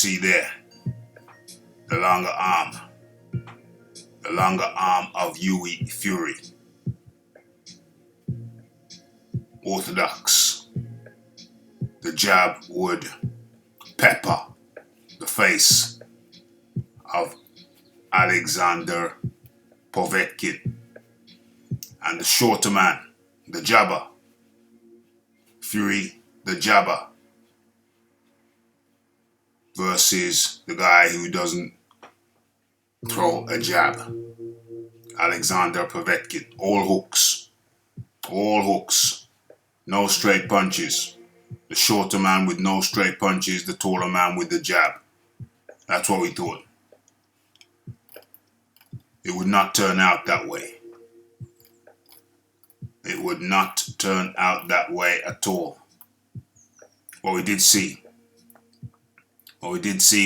see there, the longer arm of Hughie Fury. Orthodox. The jab would pepper the face of Alexander Povetkin. And the shorter man, the jabber, Fury the jabber, versus the guy who doesn't throw a jab, Alexander Povetkin. All hooks, no straight punches. The shorter man with no straight punches, the taller man with the jab. That's what we thought. It would not turn out that way. It would not turn out that way at all. What we did see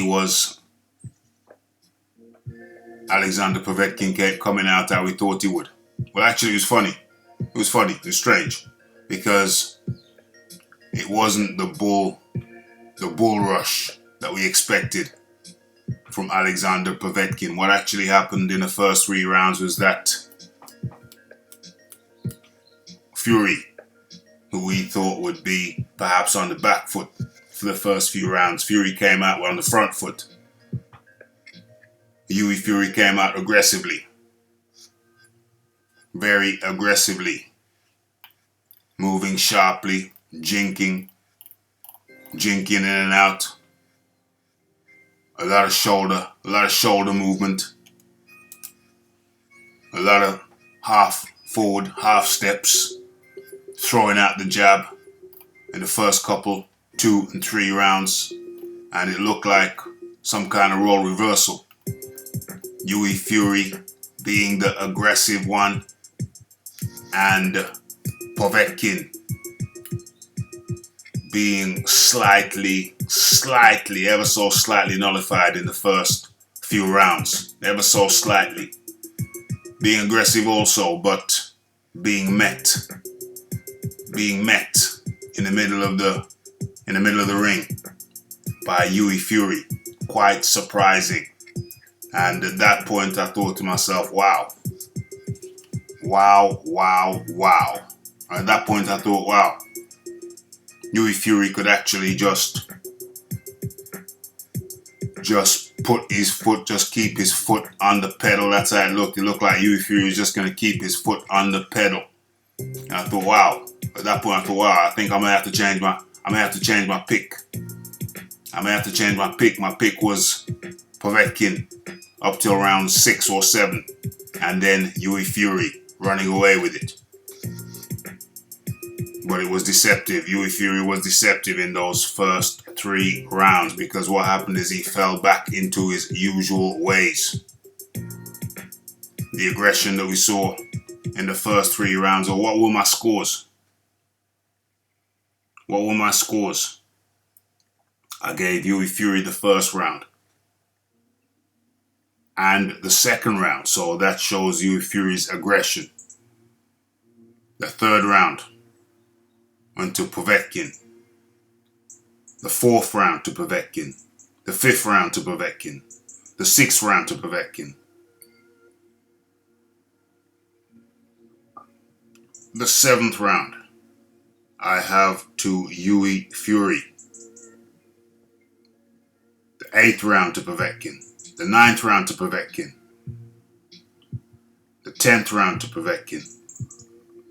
was Alexander Povetkin kept coming out how we thought he would. Well, actually, it was funny. It was strange, because it wasn't the bull rush that we expected from Alexander Povetkin. What actually happened in the first 3 rounds was that Fury, who we thought would be perhaps on the back foot for the first few rounds, Fury came out on the front foot. Hughie Fury came out aggressively. Very aggressively. Moving sharply, jinking in and out. A lot of shoulder movement. A lot of half forward, half steps. Throwing out the jab in the first couple, 2 and 3 rounds. And it looked like some kind of role reversal. Hughie Fury being the aggressive one, and Povetkin being ever so slightly nullified in the first few rounds. Ever so slightly. Being aggressive also, but being met in the middle of the ring by Hughie Fury. Quite surprising. And at that point I thought to myself, wow. At that point I thought, wow. Hughie Fury could actually just put his foot, just keep his foot on the pedal. That's how it looked. It looked like Hughie Fury was just going to keep his foot on the pedal. And I thought, wow. At that point I thought, wow, I think I'm going to have to change my pick. My pick was Povetkin up till round 6 or 7. And then Hughie Fury running away with it. But it was deceptive. Hughie Fury was deceptive in those first 3 rounds, because what happened is he fell back into his usual ways. The aggression that we saw in the first 3 rounds. Or what were my scores? I gave Hughie Fury the first round and the second round, so that shows Hughie Fury's aggression. The third round went to Povetkin. The 4th round to Povetkin. The 5th round to Povetkin. The 6th round to Povetkin. The 7th round I have to Hughie Fury. The 8th round to Povetkin. The 9th round to Povetkin. The 10th round to Povetkin.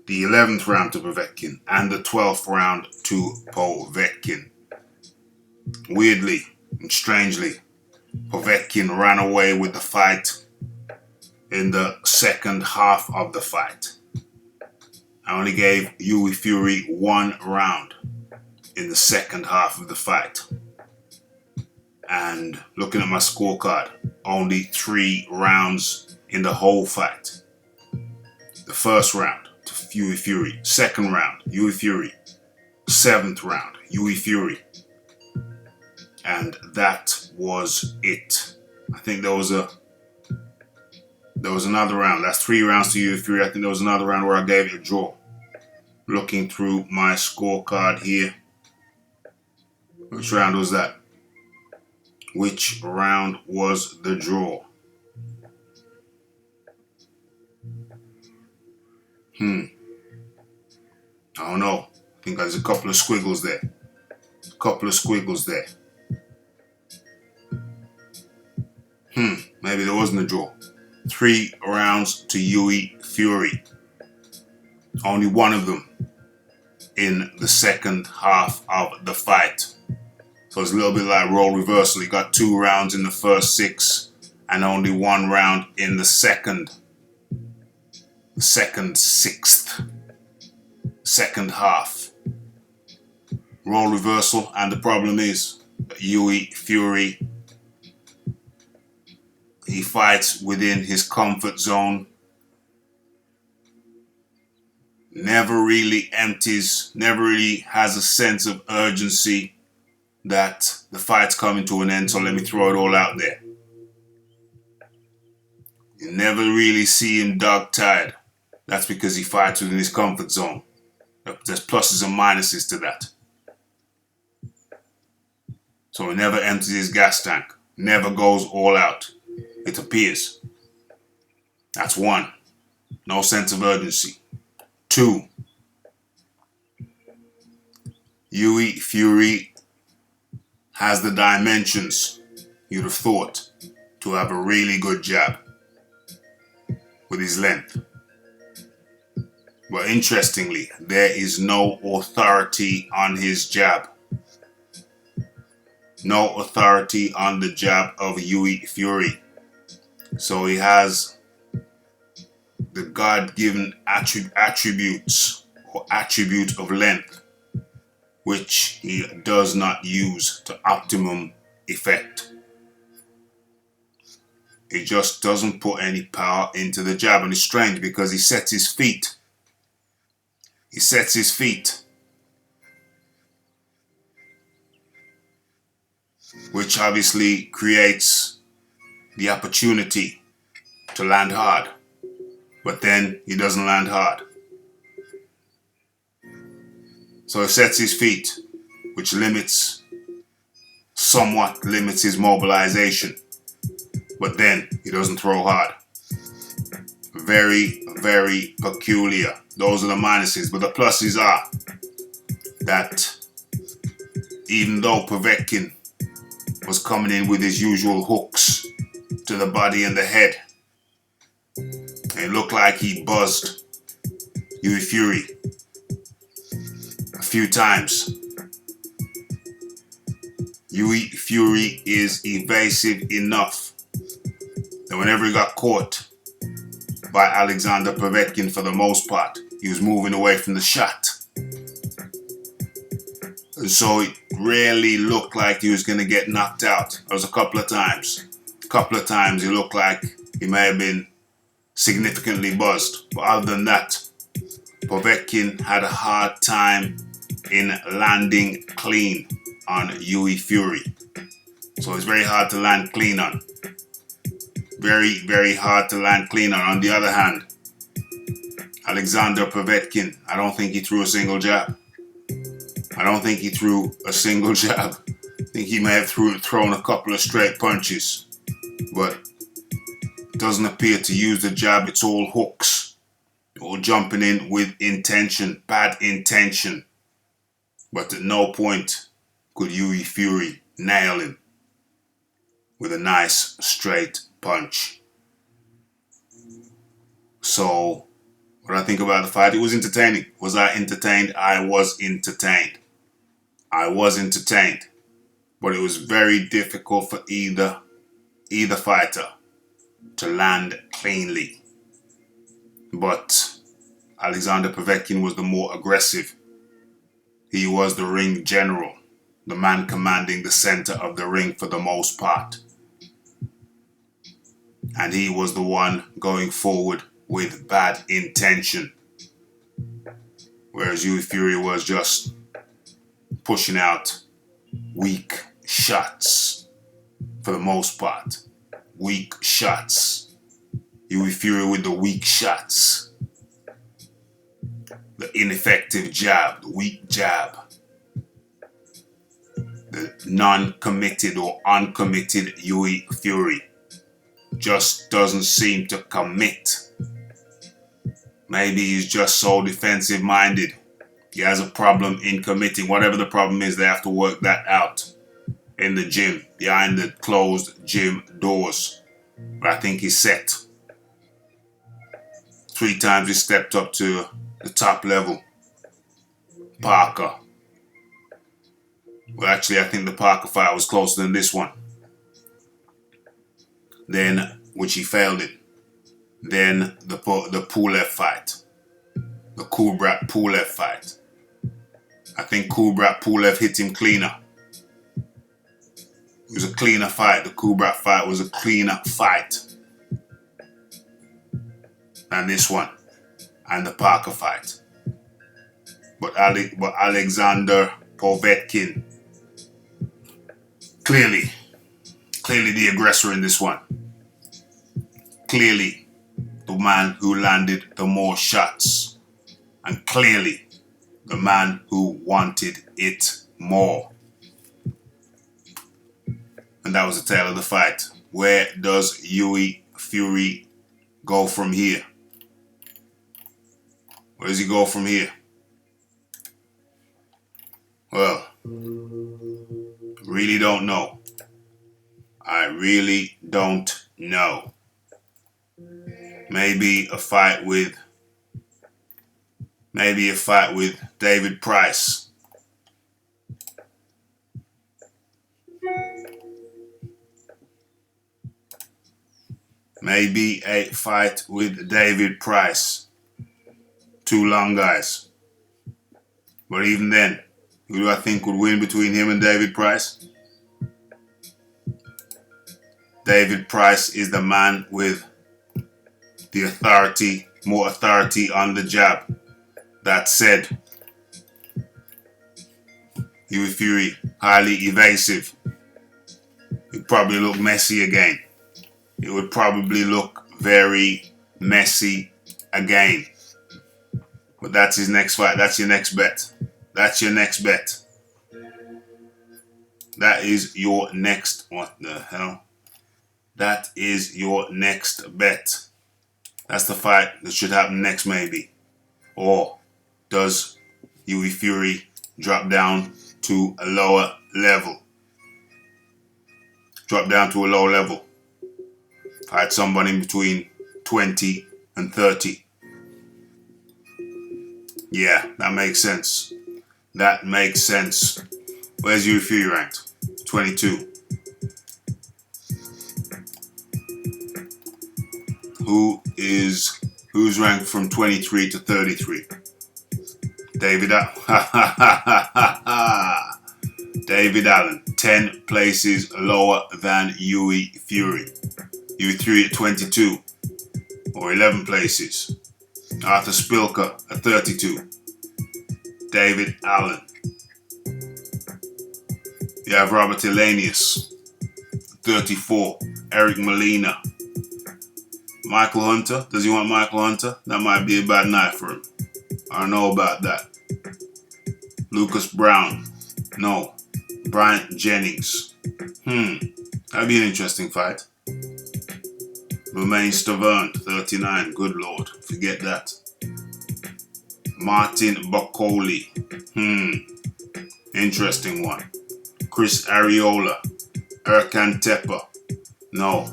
The 11th round to Povetkin. And the 12th round to Povetkin. Weirdly and strangely, Povetkin ran away with the fight in the second half of the fight. I only gave Hughie Fury 1 round in the second half of the fight. And looking at my scorecard, only 3 rounds in the whole fight. The first round to Hughie Fury. Second round, Hughie Fury. 7th round, Hughie Fury. And that was it. I think there was another round. That's 3 rounds to Hughie Fury. I think there was another round where I gave it a draw. Looking through my scorecard here. Which round was that? Which round was the draw? I don't know. I think there's a couple of squiggles there. Maybe there wasn't a draw. 3 rounds to Hughie Fury. Only one of them in the second half of the fight. So it's a little bit like role reversal. He got 2 rounds in the first 6 and only 1 round in the second sixth, second half. Role reversal, and the problem is Hughie Fury, he fights within his comfort zone. Never really empties, never really has a sense of urgency that the fight's coming to an end, so let me throw it all out there. You never really see him dog-tired. That's because he fights within his comfort zone. There's pluses and minuses to that. So he never empties his gas tank. Never goes all out. It appears. That's 1. No sense of urgency. 2. Hughie Fury has the dimensions, you'd have thought, to have a really good jab with his length. But interestingly, there is no authority on his jab. No authority on the jab of Hughie Fury. So he has the God-given attributes or attribute of length, which he does not use to optimum effect. He just doesn't put any power into the jab, and it's strange because he sets his feet. He sets his feet, which obviously creates the opportunity to land hard, but then he doesn't land hard. So he sets his feet, which somewhat limits his mobilization, but then he doesn't throw hard. Very, very peculiar. Those are the minuses, but the pluses are that even though Povetkin was coming in with his usual hooks to the body and the head, it looked like he buzzed Hughie Fury a few times. Hughie Fury is evasive enough that whenever he got caught by Alexander Povetkin, for the most part, he was moving away from the shot. And so it rarely looked like he was going to get knocked out. There was a couple of times. He looked like he may have been significantly buzzed. But other than that, Povetkin had a hard time in landing clean on Hughie Fury. So it's very hard to land clean on. Very, very hard to land clean on. On the other hand, Alexander Povetkin, I don't think he threw a single jab. I think he may have thrown a couple of straight punches, but doesn't appear to use the jab. It's all hooks, all jumping in with intention, bad intention. But at no point could Hughie Fury nail him with a nice straight punch. So, what I think about the fight, it was entertaining. Was I entertained? I was entertained. But it was very difficult for either fighter to land cleanly. But Alexander Povetkin was the more aggressive. He was the ring general, the man commanding the center of the ring for the most part. And he was the one going forward with bad intention. Whereas Hughie Fury was just pushing out weak shots for the most part. Weak shots. Hughie Fury with the weak shots. The ineffective jab, the weak jab. the non-committed or uncommitted Hughie Fury just doesn't seem to commit. Maybe he's just so defensive minded. He has a problem in committing. Whatever the problem is, they have to work that out in the gym, behind the closed gym doors. But I think he's set. 3 times he stepped up to the top level. Parker. Well, actually, I think the Parker fight was closer than this one. Then, which he failed it. Then the Pulev fight. The Kubrat Pulev fight. I think Kubrat Pulev hit him cleaner. It was a cleaner fight. The Kubrat fight was a cleaner fight than this one and the Parker fight. But Alexander Povetkin, clearly the aggressor in this one. Clearly the man who landed the more shots. And clearly the man who wanted it more. And that was the tale of the fight. Where does Hughie Fury go from here? Where does he go from here? Well, really don't know. I really don't know. Maybe a fight with David Price. Maybe a fight with David Price. 2 long guys. But even then, who do I think would win between him and David Price? David Price is the man with the authority, more authority on the jab. That said, Hughie Fury, highly evasive. He'd probably look messy again. It would probably look very messy again. But that's his next fight. That's your next bet. That's your next bet. That is your next... What the hell? That is your next bet. That's the fight that should happen next, maybe. Or does Hughie Fury drop down to a lower level? Drop down to a low level. Fight somebody in between 20 and 30. Yeah, that makes sense. That makes sense. Where's Hughie Fury ranked? 22. Who's ranked from 23 to 33? David David Allen, 10 places lower than Hughie Fury. Hughie Fury at 22, or 11 places. Arthur Spilker at 32. David Allen. You have Robert Elanius, 34. Eric Molina. Michael Hunter. Does he want Michael Hunter? That might be a bad night for him. I don't know about that. Lucas Brown. No. Bryant Jennings. That'd be an interesting fight. Romain Stavern, 39. Good Lord. Forget that. Martin Boccoli. Interesting one. Chris Ariola. Erkan Tepa. No.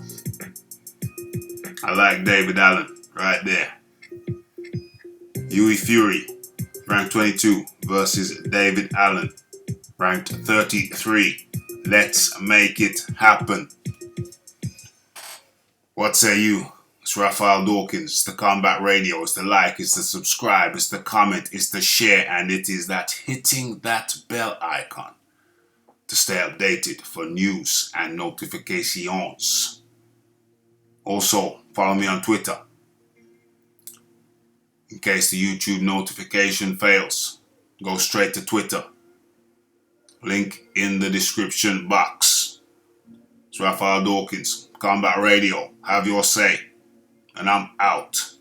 I like David Allen right there. Hughie Fury, ranked 22 versus David Allen, ranked 33. Let's make it happen. What say you? It's Raphael Dawkins. It's the Combat Radio. It's the like, it's the subscribe, it's the comment, it's the share, and it is that hitting that bell icon to stay updated for news and notifications. Also, follow me on Twitter in case the YouTube notification fails. Go straight to Twitter. Link in the description box. It's Raphael Dawkins, Combat Radio. Have your say. And I'm out.